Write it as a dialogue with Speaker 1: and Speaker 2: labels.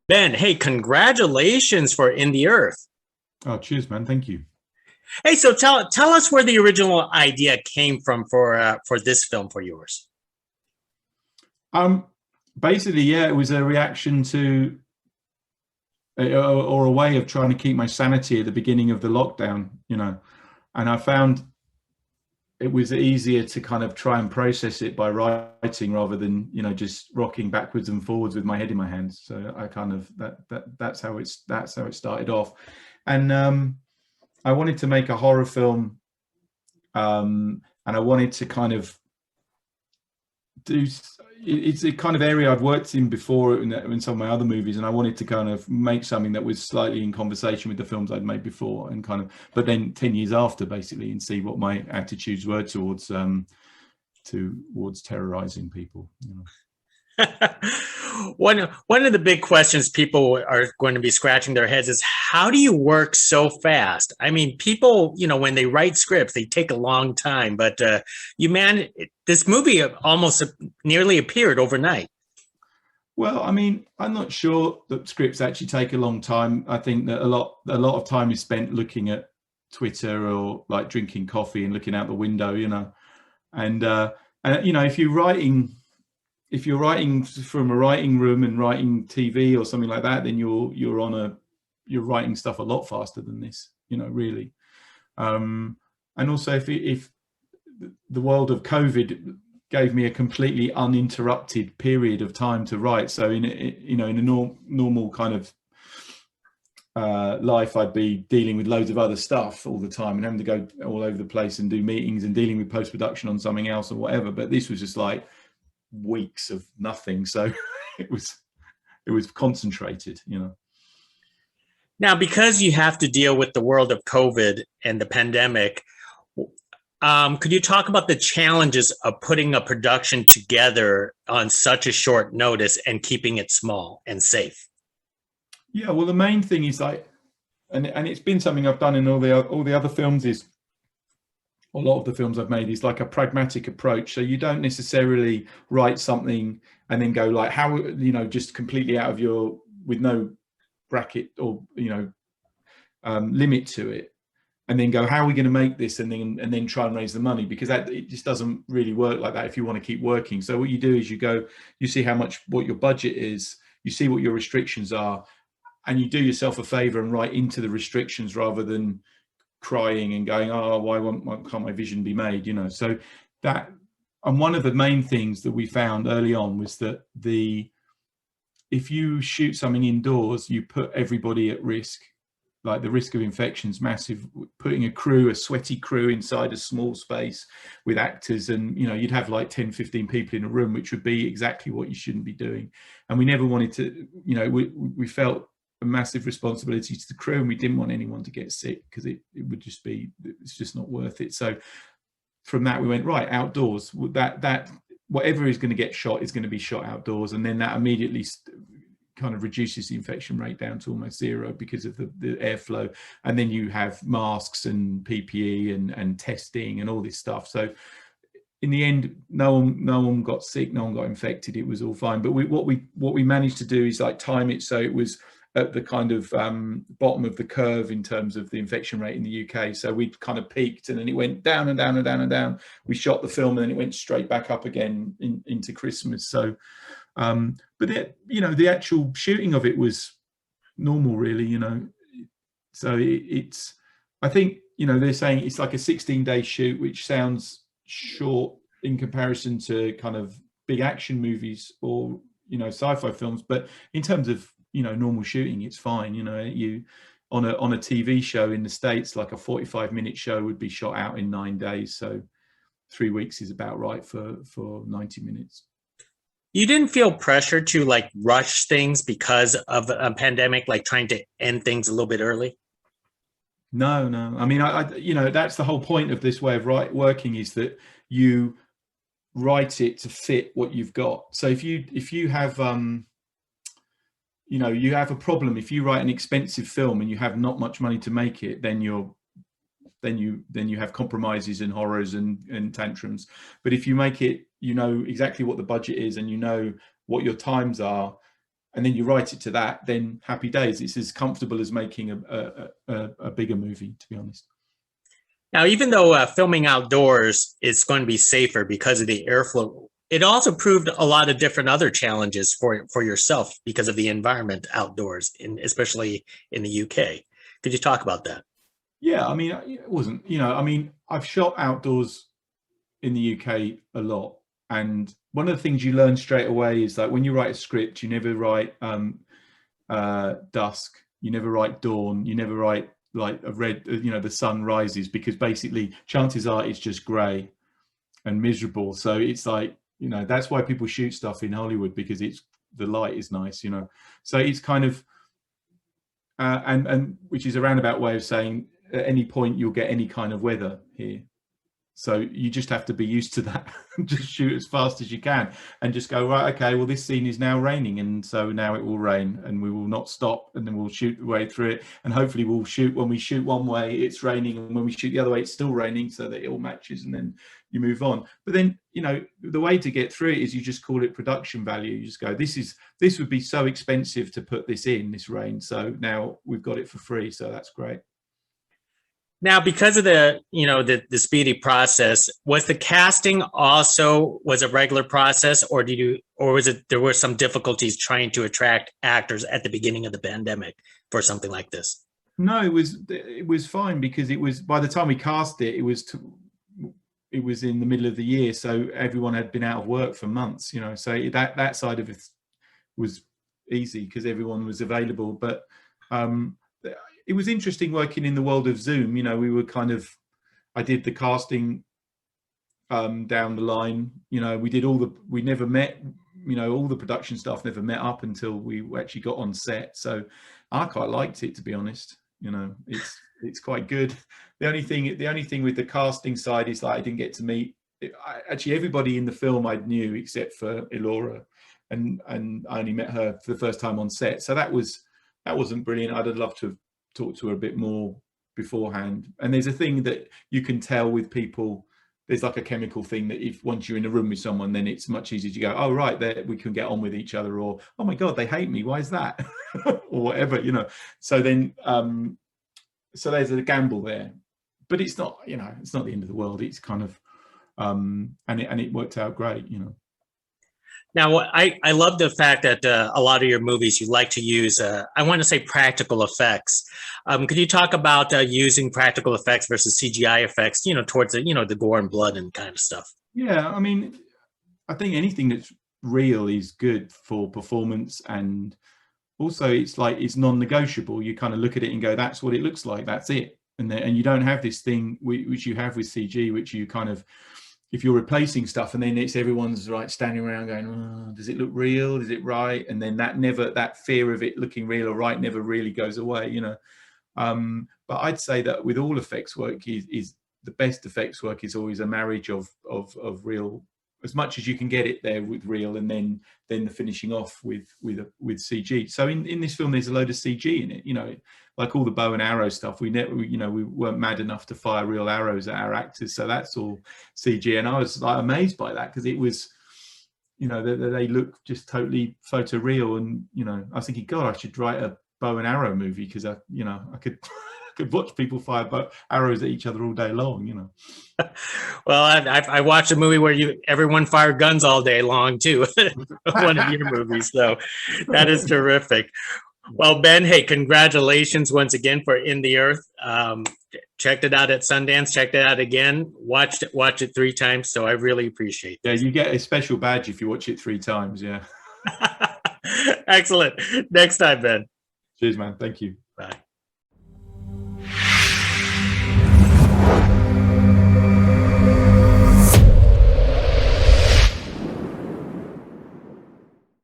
Speaker 1: Ben, hey, congratulations for In the Earth.
Speaker 2: Oh, cheers, man. Thank you.
Speaker 1: Hey, so tell us where the original idea came from for this film for yours.
Speaker 2: Um, Basically, yeah, it was a reaction to or a way of trying to keep my sanity at the beginning of the lockdown, and I found it was easier to kind of try and process it by writing rather than, just rocking backwards and forwards with my head in my hands. So I kind of that's how it started off. And I wanted to make a horror film, and I wanted to kind of do it's a kind of area I've worked in before in some of my other movies, and I wanted to kind of make something that was slightly in conversation with the films I'd made before, and kind of, but then 10 years after, basically, and see what my attitudes were towards terrorizing people.
Speaker 1: One of the big questions people are going to be scratching their heads is how do you work so fast? I mean, people, when they write scripts, they take a long time, but this movie almost nearly appeared overnight.
Speaker 2: Well, I mean, I'm not sure that scripts actually take a long time. I think that a lot of time is spent looking at Twitter or like drinking coffee and looking out the window, and if you're writing from a writing room and writing TV or something like that, then you're writing stuff a lot faster than this, really. And also, if the world of COVID gave me a completely uninterrupted period of time to write, so in a normal kind of life, I'd be dealing with loads of other stuff all the time and having to go all over the place and do meetings and dealing with post-production on something else or whatever. But this was just like weeks of nothing, so it was concentrated.
Speaker 1: Now, because you have to deal with the world of COVID and the pandemic, could you talk about the challenges of putting a production together on such a short notice and keeping it small and safe?
Speaker 2: Yeah, well, the main thing is like, and it's been something I've done in all the other films, is a lot of the films I've made, is like a pragmatic approach. So you don't necessarily write something and then go like, how, just completely out of with no bracket or, limit to it, and then go, how are we going to make this? And then try and raise the money, because it just doesn't really work like that if you want to keep working. So what you do is you see what your budget is, you see what your restrictions are, and you do yourself a favor and write into the restrictions rather than crying and going, oh, why can't my vision be made? So that, and one of the main things that we found early on was that if you shoot something indoors, you put everybody at risk. Like the risk of infection is massive. Putting a sweaty crew inside a small space with actors, and you'd have like 10, 15 people in a room, which would be exactly what you shouldn't be doing. And we never wanted to, we felt a massive responsibility to the crew, and we didn't want anyone to get sick, because it's just not worth it. So from that, we went right outdoors. That whatever is going to get shot is going to be shot outdoors, and then that immediately kind of reduces the infection rate down to almost zero because of the airflow. And then you have masks and PPE and testing and all this stuff. So in the end, no one got sick, no one got infected. It was all fine. But what we managed to do is like time it so it was at the kind of bottom of the curve in terms of the infection rate in the UK. So we'd kind of peaked, and then it went down and down and down and down. We shot the film, and then it went straight back up again into Christmas. So, but the actual shooting of it was normal, really. So it's, I think, they're saying it's like a 16-day shoot, which sounds short in comparison to kind of big action movies or sci-fi films, but in terms of normal shooting, it's fine. You on a TV show in the States, like a 45-minute show would be shot out in 9 days, so 3 weeks is about right for 90 minutes.
Speaker 1: You didn't feel pressure to like rush things because of a pandemic, like trying to end things a little bit early?
Speaker 2: No. I mean, I that's the whole point of this way of working, is that you write it to fit what you've got. So if you have you have a problem. If you write an expensive film and you have not much money to make it, then you have compromises and horrors and tantrums. But if you make it, exactly what the budget is, and what your times are, and then you write it to that, then happy days. It's as comfortable as making a bigger movie, to be honest.
Speaker 1: Now, even though filming outdoors is going to be safer because of the airflow, it also proved a lot of different other challenges for yourself because of the environment outdoors, especially in the UK. Could you talk about that?
Speaker 2: Yeah, I mean, it wasn't, I mean, I've shot outdoors in the UK a lot. And one of the things you learn straight away is that when you write a script, you never write dusk, you never write dawn, you never write like a red, the sun rises, because basically chances are it's just grey and miserable. So it's like, that's why people shoot stuff in Hollywood, because the light is nice, So it's kind of, and which is a roundabout way of saying at any point you'll get any kind of weather here. So you just have to be used to that. Just shoot as fast as you can and just go, right, okay, well, this scene is now raining, and so now it will rain, and we will not stop, and then we'll shoot the way through it. And hopefully we'll shoot, when we shoot one way, it's raining, and when we shoot the other way, it's still raining, so that it all matches, and then you move on. But then, the way to get through it is you just call it production value. You just go, this would be so expensive to put this in, this rain. So now we've got it for free. So that's great.
Speaker 1: Now, because of the speedy process, was the casting also was a regular process, or there were some difficulties trying to attract actors at the beginning of the pandemic for something like this?
Speaker 2: No, it was fine, because it was, by the time we cast it, it was in the middle of the year, so everyone had been out of work for months, so that side of it was easy because everyone was available. But it was interesting working in the world of Zoom. We were I did the casting down the line. We never met, all the production staff never met up until we actually got on set. So I quite liked it, to be honest. It's quite good. The only thing with the casting side is that I didn't get to meet actually everybody in the film I knew except for Elora, and I only met her for the first time on set. So that wasn't brilliant. I'd have loved to have talked to her a bit more beforehand. And there's a thing that you can tell with people. There's like a chemical thing that if once you're in a room with someone, then it's much easier to go, oh right, there we can get on with each other, or oh my god, they hate me, why is that? Or whatever, so then so there's a gamble there, but it's not it's not the end of the world. It's kind of and it worked out great.
Speaker 1: Now, I love the fact that a lot of your movies, you like to use, I want to say practical effects. Could you talk about using practical effects versus CGI effects, towards the gore and blood and kind of stuff?
Speaker 2: Yeah, I mean, I think anything that's real is good for performance, and also it's non-negotiable. You kind of look at it and go, that's what it looks like, that's it. And you don't have this thing which you have with CG, which you kind of, if you're replacing stuff and then it's everyone's standing around going, oh, does it look real? Is it right? And then that fear of it looking real or right never really goes away, But I'd say that with all effects work is the best effects work is always a marriage of real, as much as you can get it there with real, and then the finishing off with CG. So in this film, there's a load of CG in it, like all the bow and arrow stuff. We weren't mad enough to fire real arrows at our actors, so that's all CG. And I was amazed by that, because it was, they look just totally photoreal. And I was thinking, God, I should write a bow and arrow movie, because I could could watch people fire arrows at each other all day long.
Speaker 1: Well, I watched a movie where everyone fired guns all day long too. One of your movies, so that is terrific. Well, Ben, hey, congratulations once again for In the Earth. Checked it out at Sundance, checked it out again, watched it 3 times, so I really appreciate it.
Speaker 2: Yeah, you get a special badge if you watch it 3 times, yeah.
Speaker 1: Excellent. Next time, Ben.
Speaker 2: Cheers, man. Thank you.
Speaker 1: Bye.